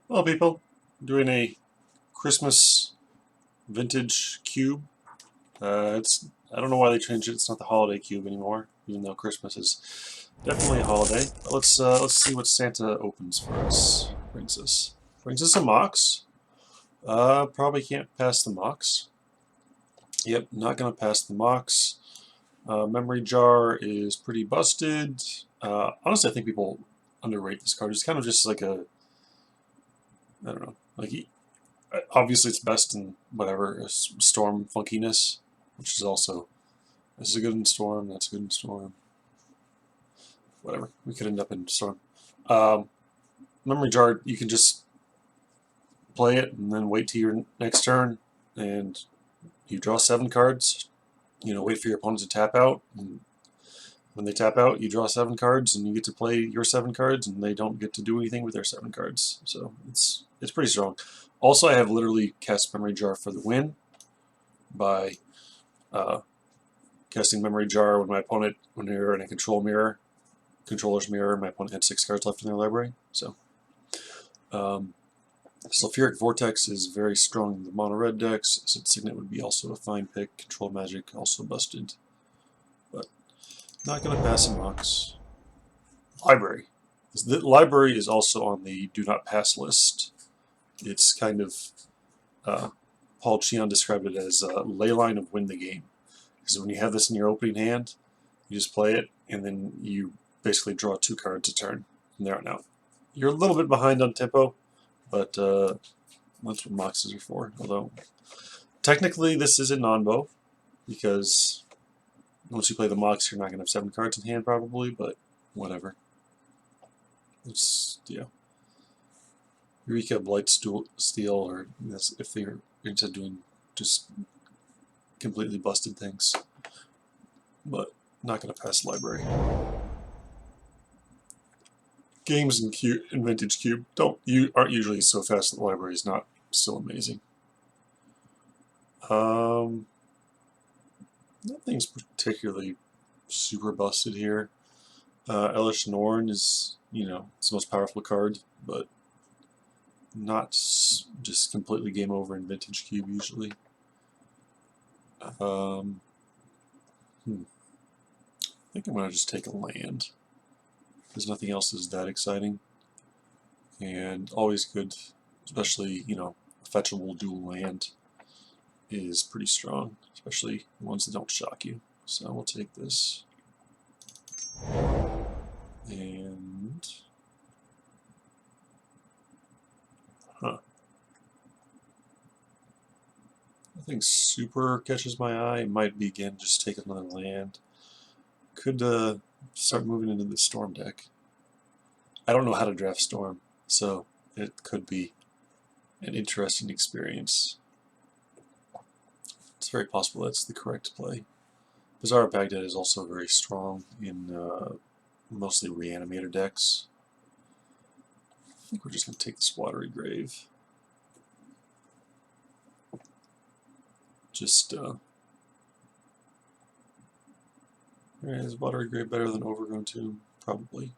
Hello people, doing a Christmas vintage cube. It's I don't know why they changed it. It's not the holiday cube anymore, even though Christmas is definitely a holiday. But let's see what Santa opens for us. Brings us a Mox. Probably can't pass the Mox. Yep, not gonna pass the Mox. Memory Jar is pretty busted. Honestly, I think people underrate this card. It's kind of just like a I don't know, like obviously it's best in whatever storm funkiness, which is also this is a good in storm, that's good in storm, whatever. We could end up in storm. Um, Memory jar, you can just play it and then wait till your next turn, and you draw 7 cards. You know, wait for your opponent to tap out, and when they tap out, you draw 7 cards, and you get to play your 7 cards, and they don't get to do anything with their 7 cards. So it's pretty strong. Also, I have literally cast Memory Jar for the win by uh, casting Memory Jar when they're in a controller's mirror, my opponent had 6 cards left in their library. So, Sulfuric Vortex is very strong in the mono red decks. Acid Signet would be also a fine pick. Control Magic also busted, but not going to pass a Mox. Library. The library is also on the do not pass list. It's kind of Paul Cheon described it as a ley line of win the game. Because when you have this in your opening hand, you just play it, and then you basically draw 2 cards a turn from there on out. You're a little bit behind on tempo, but that's what Moxes are for. Although, technically, this is a non-bow, because once you play the Mox, you're not going to have 7 cards in hand, probably, but whatever. It's, yeah. Eureka, Blight, Steel, or if they're into doing just completely busted things. But not going to pass library. Games in Vintage Cube aren't usually so fast that the library is not still amazing. Nothing's particularly super busted here. Elish Norn is, it's the most powerful card, but not just completely game over in Vintage Cube usually. I think I'm going to just take a land, because nothing else is that exciting. And always good, especially, a fetchable dual land is pretty strong, especially ones that don't shock you. So we'll take this. And nothing super catches my eye. It might be again just take another land. Could start moving into the storm deck. I don't know how to draft storm, so it could be an interesting experience. It's very possible that's the correct play. Bizarre Baghdad is also very strong in mostly reanimator decks. I think we're just going to take this Watery Grave. Just, is Watery Grave better than Overgrown Tomb? Probably.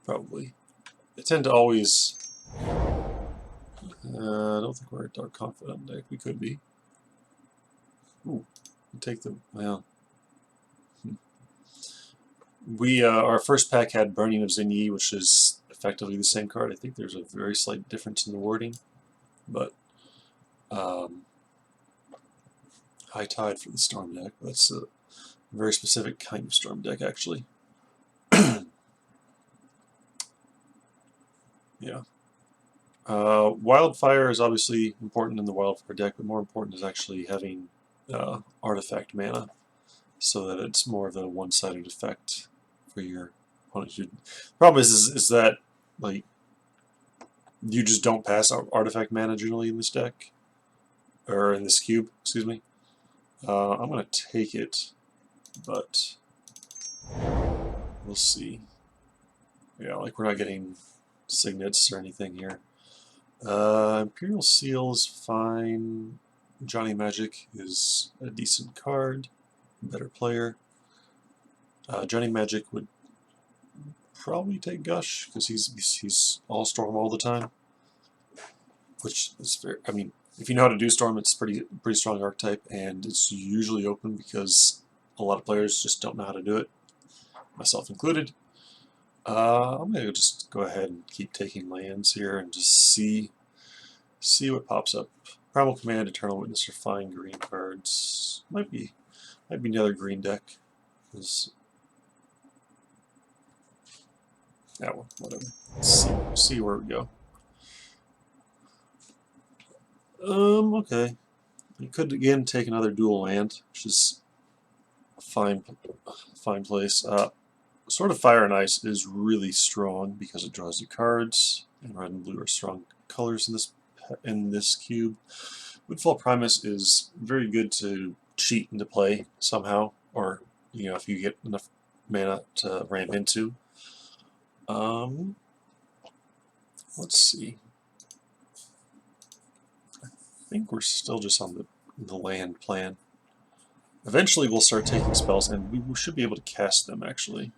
Probably. They tend to always... I don't think we're a Dark Confidant deck. We could be. Ooh, take the... Well... our first pack had Burning of Zinyi, which is effectively the same card. I think there's a very slight difference in the wording, but High Tide for the Storm deck. That's a very specific kind of Storm deck, actually. Yeah. Wildfire is obviously important in the Wildfire deck, but more important is actually having artifact mana, so that it's more of a one-sided effect for your opponent. The problem is that like you just don't pass artifact mana generally in this deck, or in this cube. Excuse me. I'm gonna take it, but we'll see. Yeah, like we're not getting signets or anything here. Imperial Seal is fine. Johnny Magic is a decent card, better player. Johnny Magic would probably take Gush because he's all Storm all the time, which is very. I mean, if you know how to do Storm, it's pretty strong archetype, and it's usually open because a lot of players just don't know how to do it, myself included. I'm gonna just go ahead and keep taking lands here and just see what pops up. Primal Command, Eternal Witness are fine green cards. Might be another green deck. That one, whatever. Let's see where we go. Okay. You could again take another dual land, which is a fine place. Sword of Fire and Ice is really strong because it draws you cards, and red and blue are strong colors in this cube. Woodfall Primus is very good to cheat into play somehow, or if you get enough mana to ramp into. Let's see. I think we're still just on the land plan. Eventually we'll start taking spells, and we should be able to cast them, actually.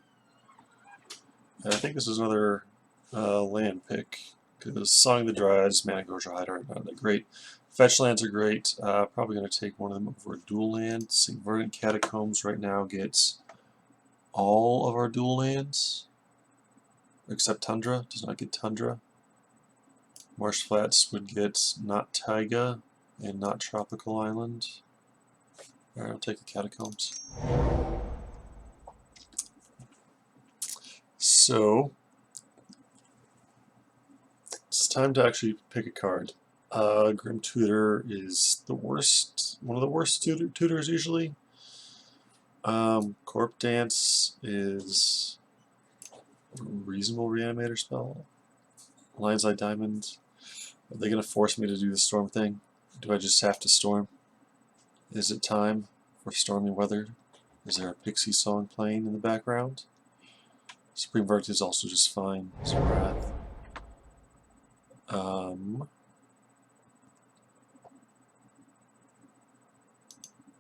And I think this is another land pick, because Song of the Dryas, Mana Hide are not that great. Fetch lands are great. Probably going to take one of them over a dual land. Verdant Catacombs right now gets all of our dual lands, except Tundra. Does not get Tundra. Marsh Flats would get not Taiga and not Tropical Island. Alright, I'll take the Catacombs. So, it's time to actually pick a card. Grim Tutor is the worst, one of the worst tutors usually. Corp Dance is a reasonable reanimator spell. Lion's Eye Diamond. Are they going to force me to do the storm thing? Do I just have to storm? Is it time for stormy weather? Is there a Pixie song playing in the background? Supreme Verdict is also just fine. Wrath.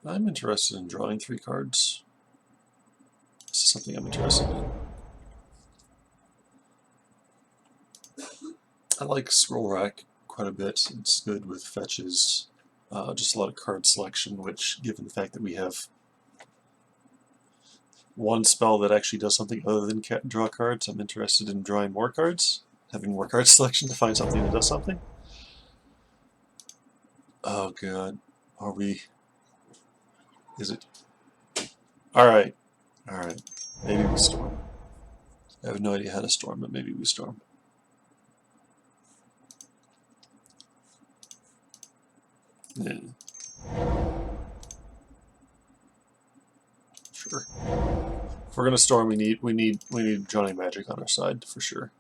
I'm interested in drawing 3 cards. This is something I'm interested in. I like Scroll Rack quite a bit. It's good with fetches. Just a lot of card selection, which, given the fact that we have one spell that actually does something other than draw cards, I'm interested in drawing more cards, having more card selection to find something that does something. Oh god, are we? Is it? Alright, alright. Maybe we storm. I have no idea how to storm, but maybe we storm. Yeah. Sure. If we're gonna storm, we need Johnny Magic on our side for sure.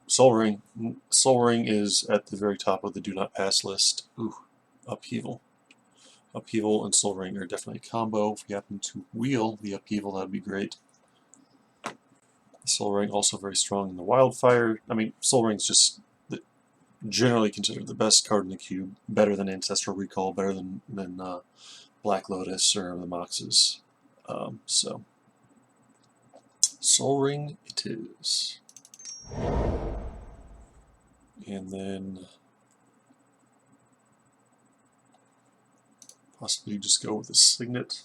Soul Ring. Soul Ring is at the very top of the Do Not Pass list. Ooh, Upheaval. Upheaval and Soul Ring are definitely a combo. If we happen to wheel the Upheaval, that'd be great. Soul Ring also very strong in the Wildfire. I mean, Soul Ring's just generally considered the best card in the cube. Better than Ancestral Recall, better than Black Lotus or the Moxes. So, Soul Ring it is. And then possibly just go with a Signet.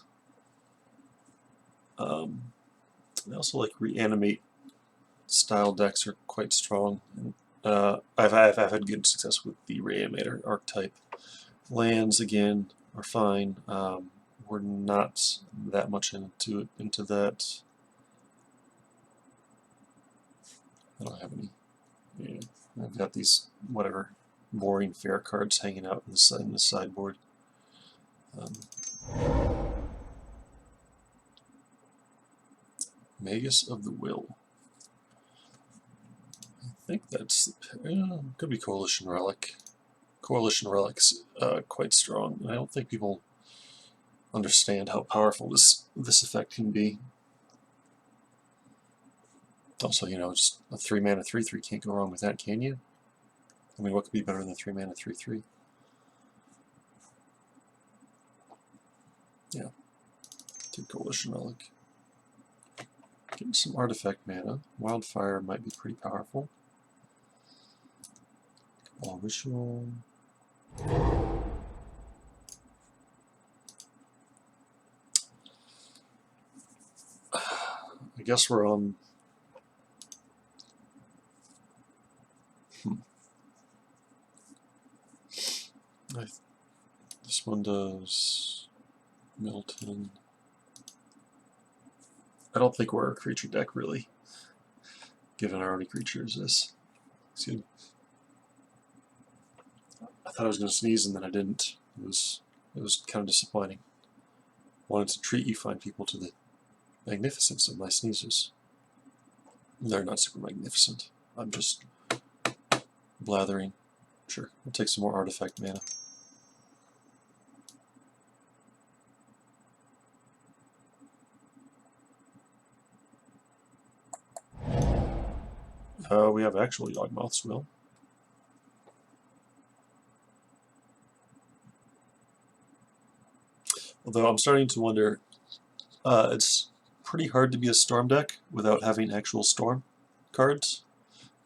I also like Reanimate style decks are quite strong. And, I've had good success with the Reanimator archetype. Lands again are fine. We're not that much into that. I don't have any. Yeah, I've got these whatever boring fair cards hanging out in the sideboard. Magus of the Will. I think that's could be Coalition Relic. Coalition Relic's quite strong, and I don't think people understand how powerful this effect can be. Also, just a 3-mana 3/3 can't go wrong with that, can you? I mean, what could be better than a 3-mana 3/3? Yeah. To Coalition Relic. Getting some artifact mana. Wildfire might be pretty powerful. All Ritual. I guess we're on. This one does Milton. I don't think we're a creature deck, really, given our only creature is this. Excuse me. I thought I was going to sneeze and then I didn't. It was kind of disappointing. Wanted to treat you fine people to the magnificence of my sneezes. They're not super magnificent. I'm just blathering. Sure, we'll take some more artifact mana. We have actual Yawgmoth's Will. Although I'm starting to wonder, it's pretty hard to be a Storm deck without having actual Storm cards.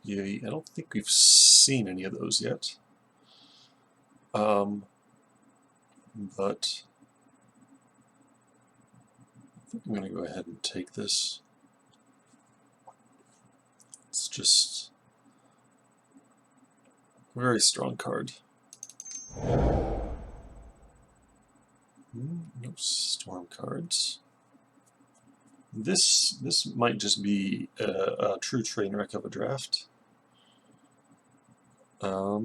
Yeah, I don't think we've seen any of those yet. But I think I'm going to go ahead and take this. It's just a very strong card. No Storm cards. This might just be a true train wreck of a draft. I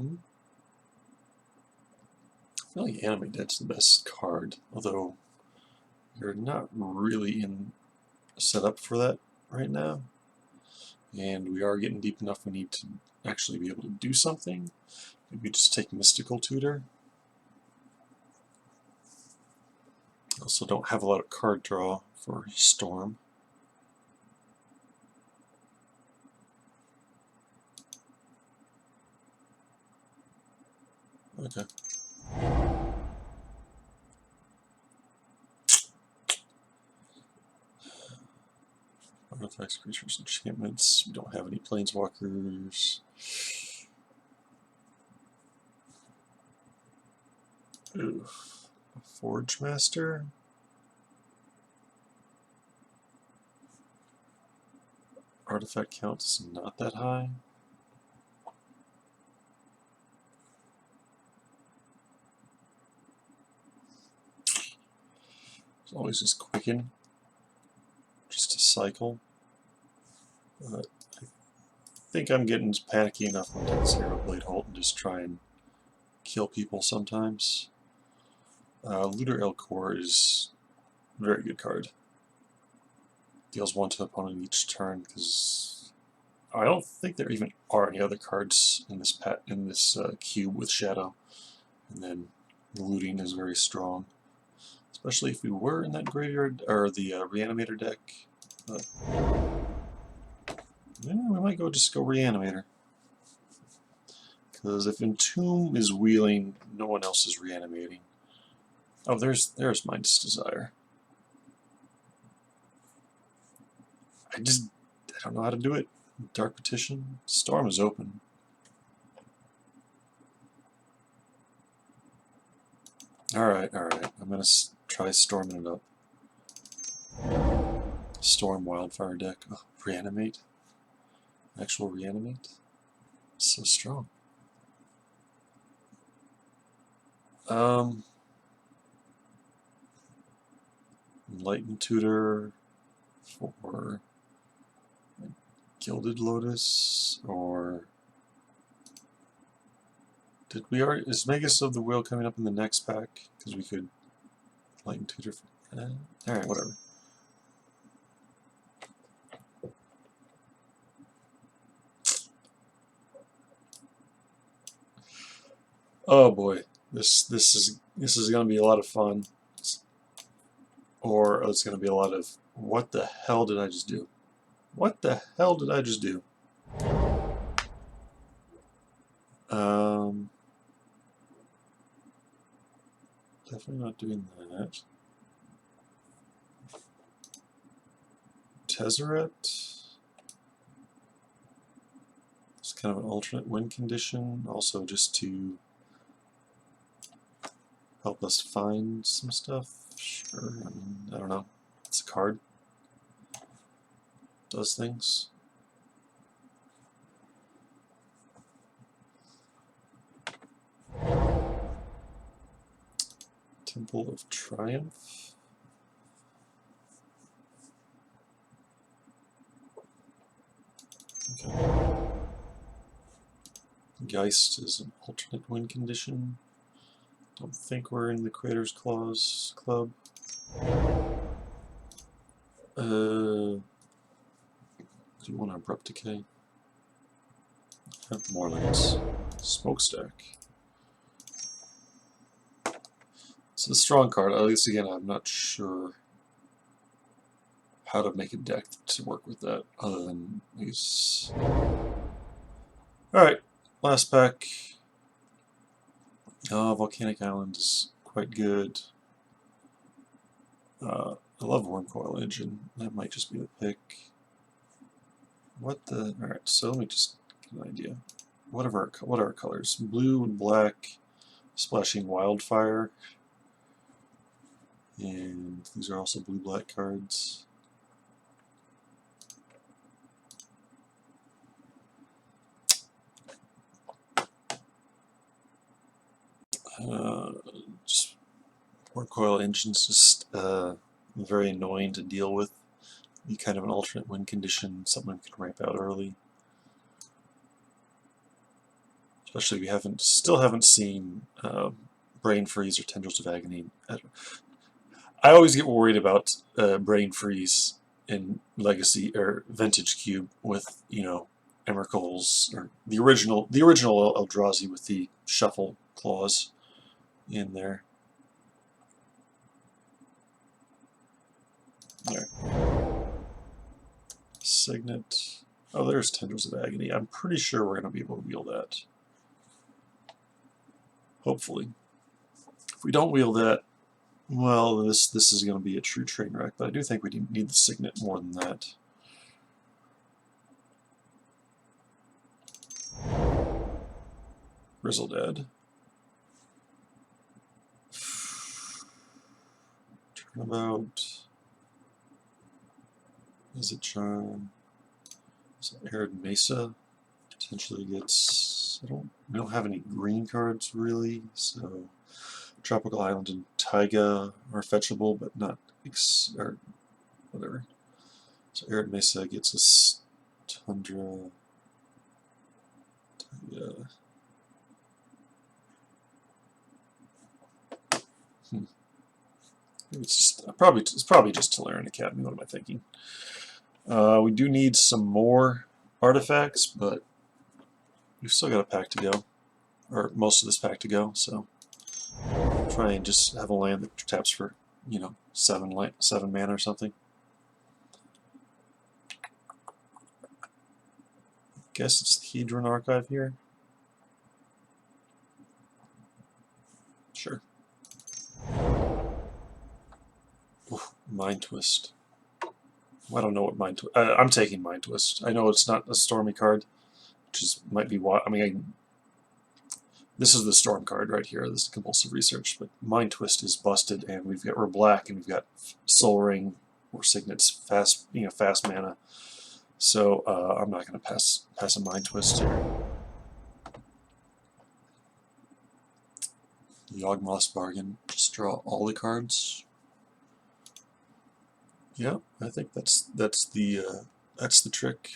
feel like Animate Dead's the best card, although you're not really in set up for that right now. And we are getting deep enough we need to actually be able to do something. Maybe just take Mystical Tutor. Also don't have a lot of card draw for Storm. Okay. Artifacts, creatures, enchantments. We don't have any planeswalkers. Oof. A Forge Master. Artifact count is not that high. There's always this Quicken, just a cycle. But I think I'm getting panicky enough on that Zero Blade Holt and just try and kill people sometimes. Looter Elcor is a very good card. Deals 1 to opponent each turn because I don't think there even are any other cards in this cube with Shadow. And then looting is very strong, especially if we were in that graveyard or the Reanimator deck. But yeah, we might just go Reanimator. Because if Entomb is wheeling, no one else is reanimating. Oh, there's Mind's Desire. I don't know how to do it. Dark Petition. Storm is open. Alright. I'm going to try storming it up. Storm Wildfire deck. Oh, Reanimate. Actual Reanimate. So strong. Enlightened Tutor for Gilded Lotus, or did we already? Is Magus of the Will coming up in the next pack? Because we could Enlightened Tutor for that. Alright, whatever. Oh boy, this is going to be a lot of fun, or it's going to be a lot of what the hell did I just do? What the hell did I just do? Definitely not doing that. Tezzeret. It's kind of an alternate win condition, also just to help us find some stuff. Sure, I mean, I don't know. It's a card. Does things. Temple of Triumph. Okay. Geist is an alternate win condition. Don't think we're in the Creator's Clause club. Do you want to Abrupt Decay? More lands. Smokestack. It's a strong card. At least again, I'm not sure how to make a deck to work with that other than use. Alright, last pack. Volcanic Island is quite good. I love Wormcoil Engine. That might just be the pick. What the? Alright, so let me just get an idea. What are our colors? Blue and black, Splashing Wildfire. And these are also blue-black cards. Just Wormcoil Engine's just very annoying to deal with. Be kind of an alternate win condition, something we can ramp out early. Especially we still haven't seen Brain Freeze or Tendrils of Agony. I always get worried about Brain Freeze in Legacy or Vintage Cube with, you know, Emrakul's or the original Eldrazi with the shuffle clause in there. There. Signet. Oh, there's Tendrils of Agony. I'm pretty sure we're going to be able to wheel that. Hopefully. If we don't wheel that, well, this is going to be a true train wreck, but I do think we need the Signet more than that. Grizzledad. Turnabout. Is it Charm? Is it Arid Mesa? Potentially gets. We don't have any green cards really, so Tropical Island and Taiga are fetchable, but not or whatever. So Arid Mesa gets us Tundra. Taiga. It's probably just Tolarian Academy. What am I thinking? We do need some more artifacts, but we've still got a pack to go, or most of this pack to go. So try and just have a land that taps for, you know, 7 mana or something. Guess it's the Hedron Archive here. Sure. Oof, Mind Twist. I don't know what Mind Twist. I'm taking Mind Twist. I know it's not a Stormy card, which might be why. I mean, this is the Storm card right here. This is Compulsive Research, but Mind Twist is busted, and we're black, and we've got Soul Ring or Signet's fast mana. So I'm not going to pass a Mind Twist here. Yawgmoth's Bargain. Just draw all the cards. Yeah, I think that's the trick.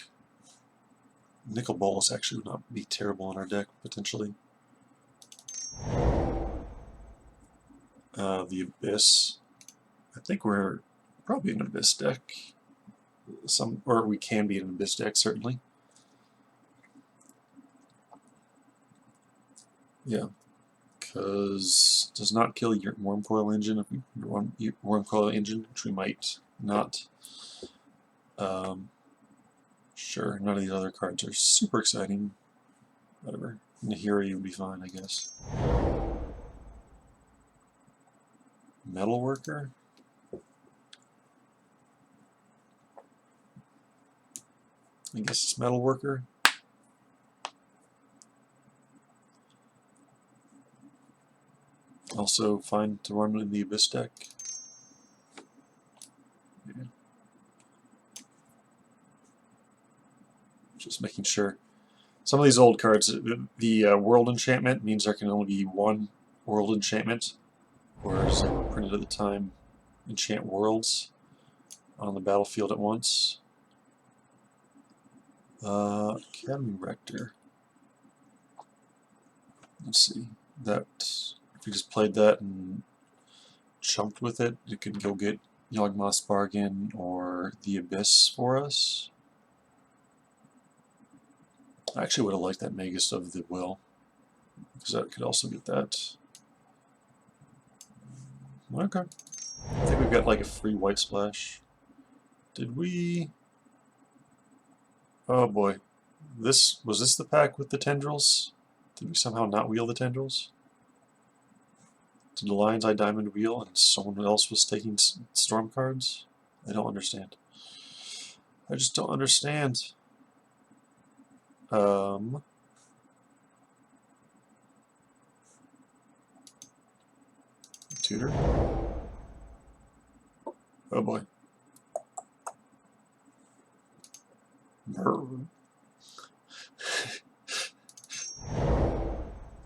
Nicol Bolas actually would not be terrible in our deck potentially. The Abyss. I think we're probably an Abyss deck. Or we can be an Abyss deck certainly. Yeah, because it does not kill your Wormcoil Engine if we run Wormcoil Engine, which we might not. Sure, none of these other cards are super exciting. Whatever. Nahiri would be fine, I guess. Metalworker. I guess it's Metal Worker. Also fine to run in the Abyss deck. Yeah. Just making sure. Some of these old cards, the World Enchantment means there can only be one World Enchantment, whereas they were printed at the time, enchant worlds on the battlefield at once. Academy Rector. Let's see. That if we just played that and chunked with it, it could go get Yawgmoth's Bargain or the Abyss for us. I actually would have liked that Magus of the Will, because that could also get that. Okay. I think we've got like a free white splash. Did we? Oh boy. Was this the pack with the tendrils? Did we somehow not wheel the tendrils? Did the Lion's Eye Diamond wheel and someone else was taking storm cards? I don't understand. I just don't understand. Tutor? Oh boy.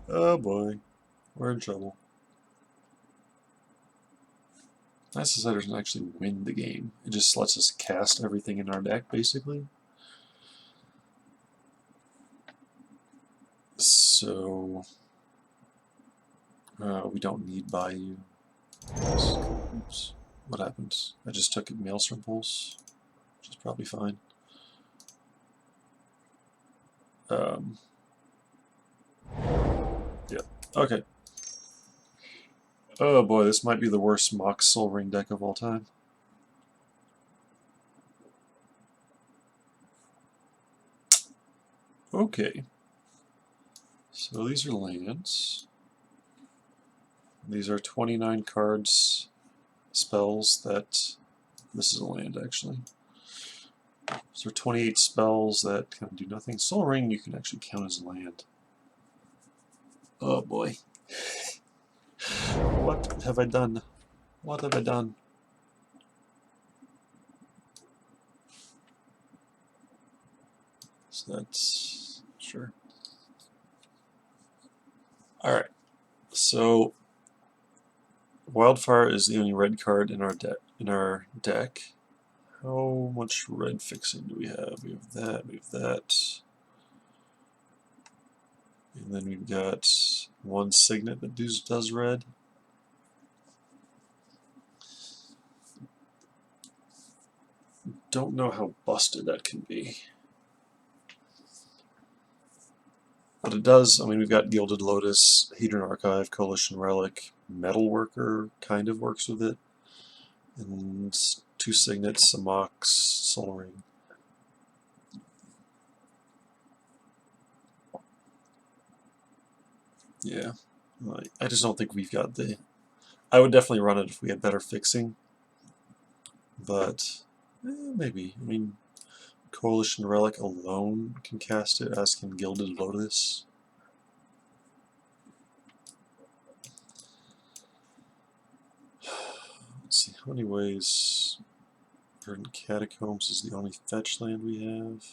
Oh boy. We're in trouble. Nice Decider doesn't actually win the game. It just lets us cast everything in our deck, basically. So we don't need Bayou. Oops. What happened? I just took Maelstrom Pulse, which is probably fine. Yeah. Okay. Oh boy, this might be the worst Mox Soul Ring deck of all time. Okay. So these are lands. These are 29 cards, spells that... This is a land, actually. So 28 spells that kind of do nothing. Soul Ring you can actually count as land. Oh boy. What have I done? What have I done? So that's... sure. Alright. So Wildfire is the only red card in our deck. How much red fixing do we have? We have that, we have that. And then we've got one Signet that does red. Don't know how busted that can be. But it does, I mean, we've got Gilded Lotus, Hedron Archive, Coalition Relic, Metal Worker kind of works with it. And two Signets, a Mox, Soul Ring. Yeah, I just don't think we've got the... I would definitely run it if we had better fixing. But, maybe. I mean, Coalition Relic alone can cast it, as can Gilded Lotus. Let's see, how many ways... Verdant Catacombs is the only fetch land we have.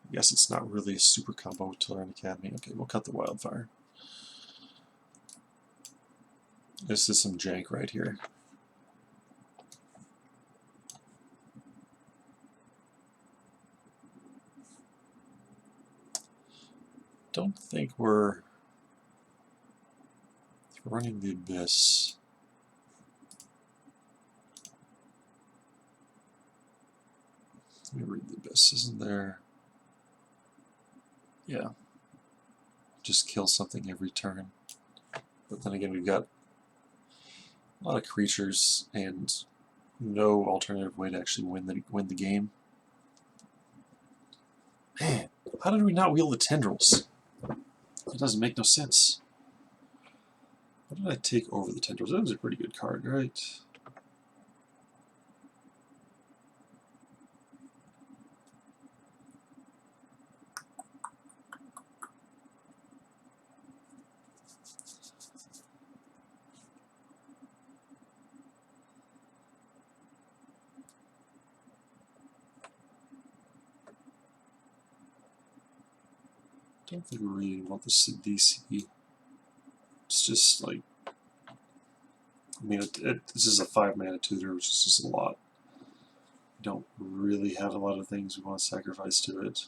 I guess it's not really a super combo with Tilleran Academy. Okay, we'll cut the Wildfire. This is some jank right here. Don't think we're running the Abyss. Let me read the Abyss. Isn't there? Yeah. Just kill something every turn. But then again, we've got a lot of creatures and no alternative way to actually win the game. Man, how did we not wheel the tendrils? It doesn't make no sense. What did I take over the tendrils? That was a pretty good card, right? don't think we really want this DC. It's just like, I mean, this is a 5-mana tutor, which is just a lot. We don't really have a lot of things we want to sacrifice to it.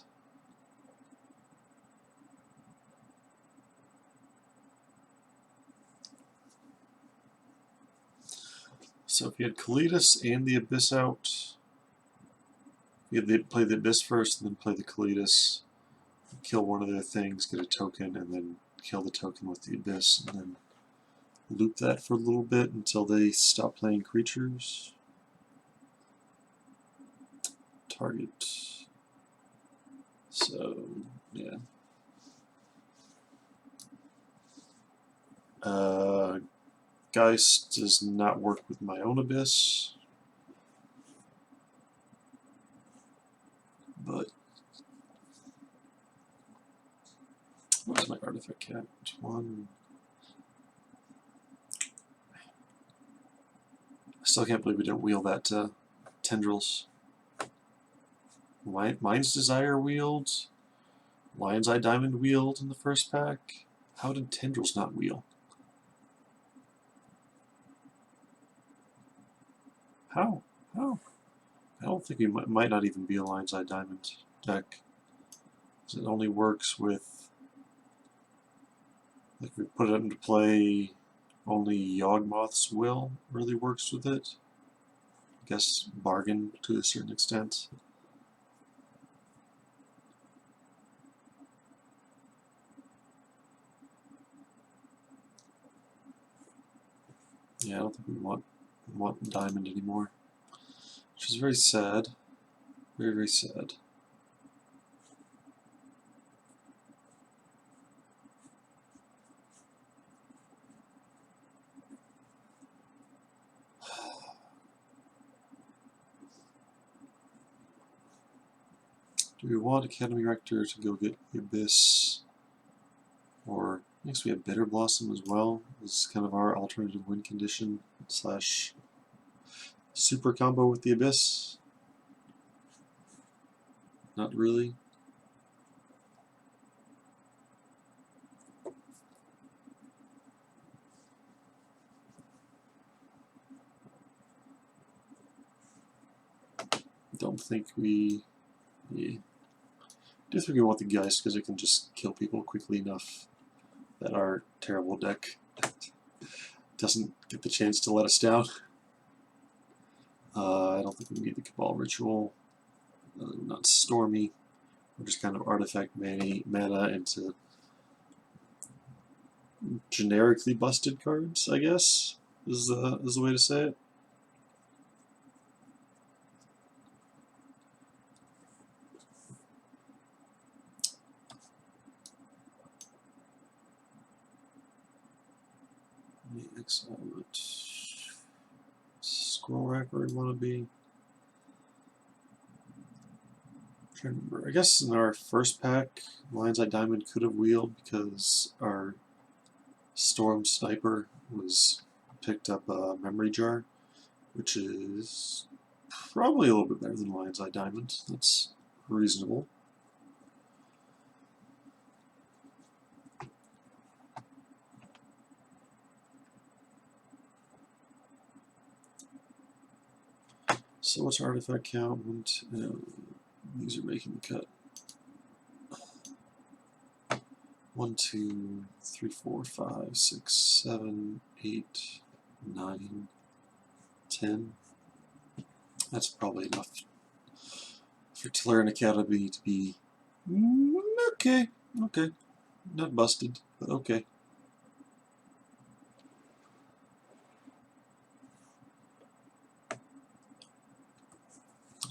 So if you had Kalitas and the Abyss out, you had play the Abyss first, and then play the Kalitas, kill one of their things, get a token, and then kill the token with the Abyss, and then loop that for a little bit until they stop playing creatures. Target. So, yeah. Geist does not work with my own Abyss, but where's my artifact count? 1. I still can't believe we didn't wheel that Tendrils. Mind's Desire wheeled, Lion's Eye Diamond wheeled in the first pack. How did Tendrils not wheel? How? How? I don't think we might not even be a Lion's Eye Diamond deck. It only works with, like, we put it into play, only Yawgmoth's Will really works with it. I guess Bargain to a certain extent. Yeah, I don't think we want Diamond anymore, which is very sad. Very, very sad. Do we want Academy Rector to go get the Abyss? Or, I guess we have Bitter Blossom as well. This is kind of our alternative win condition slash super combo with the Abyss. Not really. Don't think we... Yeah. I do think we want the Geist because it can just kill people quickly enough that our terrible deck doesn't get the chance to let us down. I don't think we need the Cabal Ritual. Not Stormy. We're just kind of artifact mana into generically busted cards, I guess, is the way to say it. Let me exile it. Scroll rack where we want to be. I'm trying to remember. I guess in our first pack, Lion's Eye Diamond could have wheeled because our Storm Sniper was picked up a Memory Jar, which is probably a little bit better than Lion's Eye Diamond. That's reasonable. So what's our artifact count? These are making the cut. 1, 2, 3, 4, 5, 6, 7, 8, 9, 10. That's probably enough for Tolarian Academy to be okay. Okay, not busted, but okay.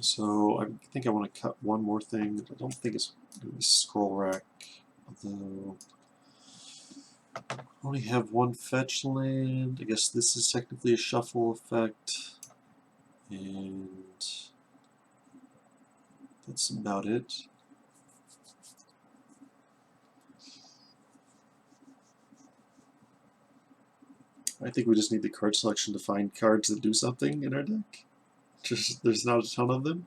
So I think I want to cut one more thing. I don't think it's going to be Scroll Rack, although I only have one fetch land. I guess this is technically a shuffle effect, and that's about it. I think we just need the card selection to find cards that do something in our deck. There's not a ton of them.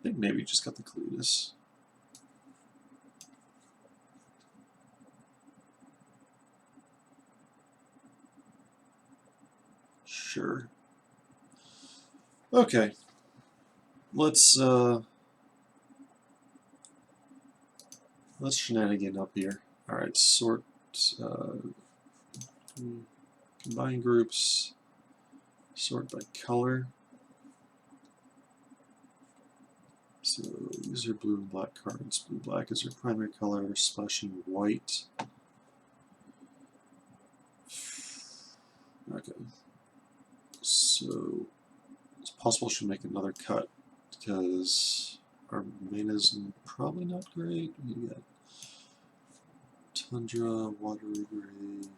think maybe you just got the Cletus. Sure. Okay. Let's shenanigan up here. All right, sort, combine groups, sort by color. So these are blue and black cards. Blue black is their primary color, splashing white. Okay. So it's possible she'll make another cut because our mana's probably not great. We got Tundra, Watery Grave.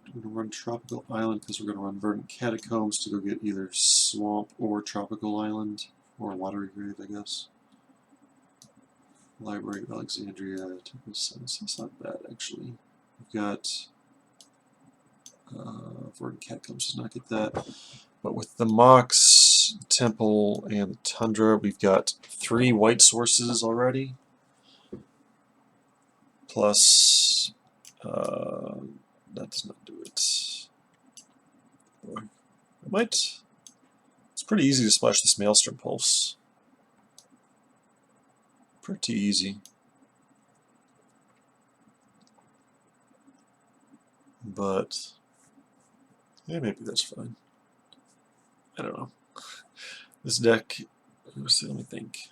We're going to run Tropical Island because we're going to run Verdant Catacombs to go get either Swamp or Tropical Island, or Watery Grave, I guess. Library of Alexandria, Temple Sense. That's not bad, actually. We've got Verdant Catacombs does not get that. But with the Mox, Temple, and the Tundra, we've got 3 white sources already. Plus, that does not do it. It might. It's pretty easy to splash this Maelstrom Pulse. Pretty easy. But, yeah, maybe that's fine. I don't know. This deck, let me think.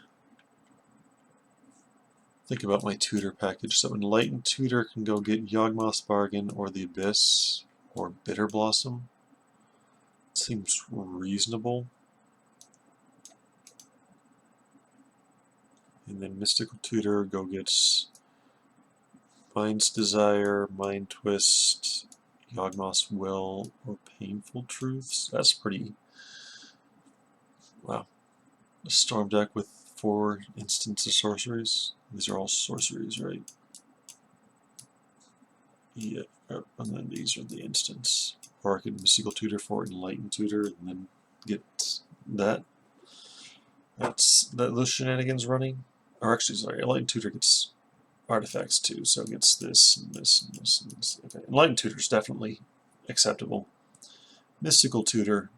Think about my tutor package. So Enlightened Tutor can go get Yawgmoth's Bargain or the Abyss or Bitter Blossom. Seems reasonable. And then Mystical Tutor go gets Mind's Desire, Mind Twist, Yawgmoth's Will, or Painful Truths. That's pretty... wow. A Storm deck with 4 instants of sorceries. These are all sorceries, right? Yeah, and then these are the instants. Or I could Mystical Tutor for Enlightened Tutor and then get that. Those shenanigans running. Or actually, sorry, Enlightened Tutor gets artifacts too, so it gets this and this and this and this. Okay, Enlightened Tutor is definitely acceptable. Mystical Tutor,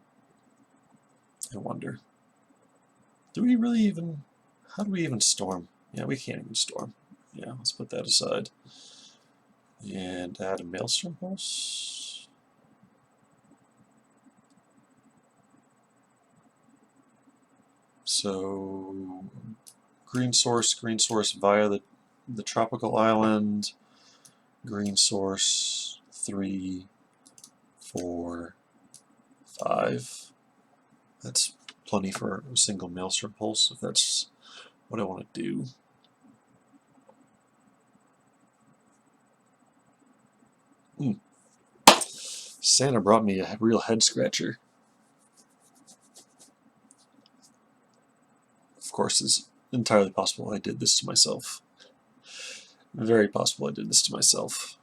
I wonder. Do we really even... how do we even storm? Yeah, we can't even storm. Yeah, let's put that aside. And add a Maelstrom Pulse. So green source via the tropical island. Green source 3, 4, 5. That's plenty for a single Maelstrom Pulse if that's what I want to do. Santa brought me a real head scratcher. Of course, it's entirely possible I did this to myself. Very possible I did this to myself.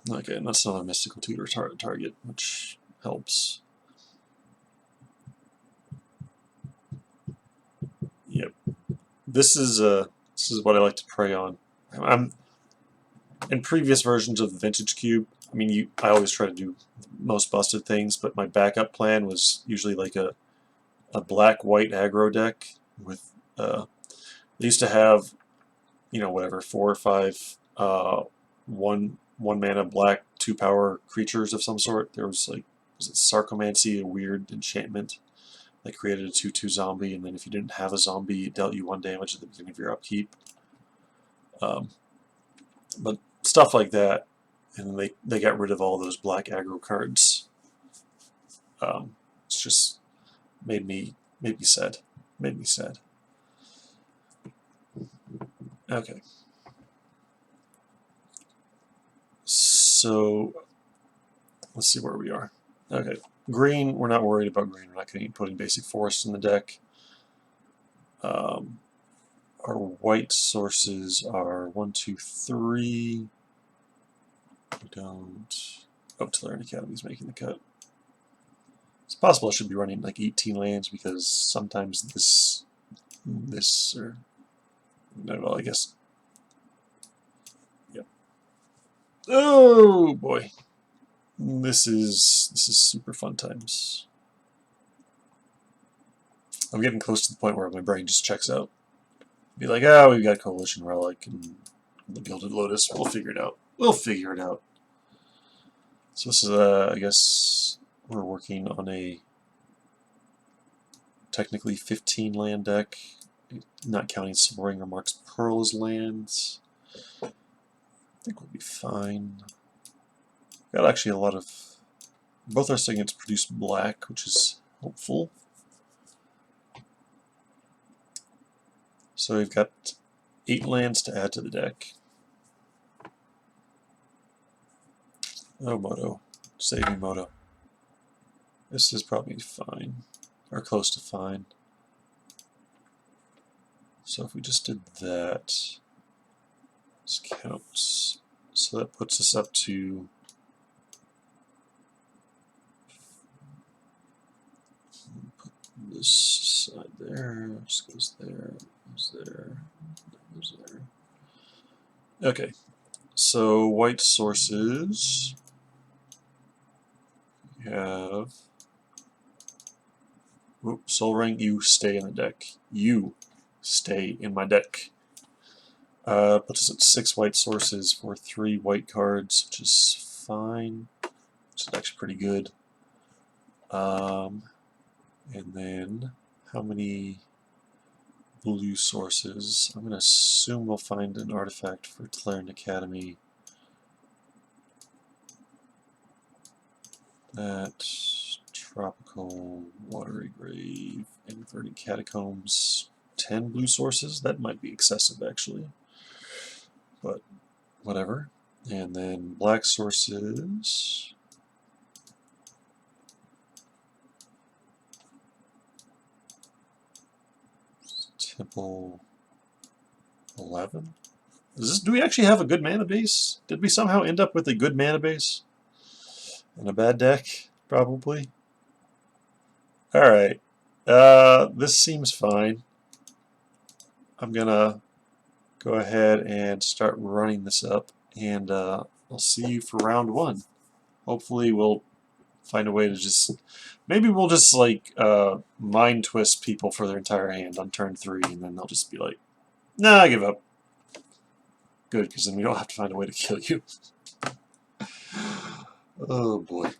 Okay, and that's not a Mystical Tutor target, which helps. Yep. This is what I like to prey on. In previous versions of the Vintage Cube, I mean, I always try to do most busted things, but my backup plan was usually like a black-white aggro deck with they used to have, you know, whatever, 4 or 5 one mana black 2-power creatures of some sort. There was like, was it Sarcomancy, a weird enchantment that created a 2/2 zombie, and then if you didn't have a zombie, it dealt you 1 damage at the beginning of your upkeep. But stuff like that, and they got rid of all those black aggro cards. It's just made me sad. Made me sad. Okay. So let's see where we are. Okay, green. We're not worried about green. We're not going to be putting basic forest in the deck. Our white sources are 1, 2, 3. We don't. Oh, Tolarian Academy is making the cut. It's possible I should be running like 18 lands because sometimes this or no, well, I guess. Yep. Oh boy, this is super fun times. I'm getting close to the point where my brain just checks out. Be like, ah, we've got Coalition Relic and the Gilded Lotus. We'll figure it out. We'll figure it out. So this is, I guess, we're working on a technically 15 land deck, not counting Soaring or Mark's Pearl as lands. I think we'll be fine. Got actually a lot of... Both our segments produce black, which is hopeful. So we've got 8 lands to add to the deck. Oh, Moto. Save me, Moto. This is probably fine, or close to fine. So if we just did that, this counts. So that puts us up to put this side there, this goes there, goes there, goes there. Okay, so white sources. We have Soul Ring, you stay in the deck. You stay in my deck. Puts us at 6 white sources for 3 white cards, which is fine. Which is actually pretty good. And then, how many blue sources? I'm going to assume we'll find an artifact for Tlaran Academy. That Tropical, Watery Grave, Inverted Catacombs. 10 blue sources? That might be excessive, actually. But whatever. And then black sources. Temple 11. Do we actually have a good mana base? Did we somehow end up with a good mana base? And a bad deck? Probably. Alright. This seems fine. I'm gonna go ahead and start running this up, and I'll see you for round 1. Hopefully we'll find a way to just... Maybe we'll just, like, mind twist people for their entire hand on turn 3, and then they'll just be like, nah, I give up. Good, because then we don't have to find a way to kill you. Oh, boy.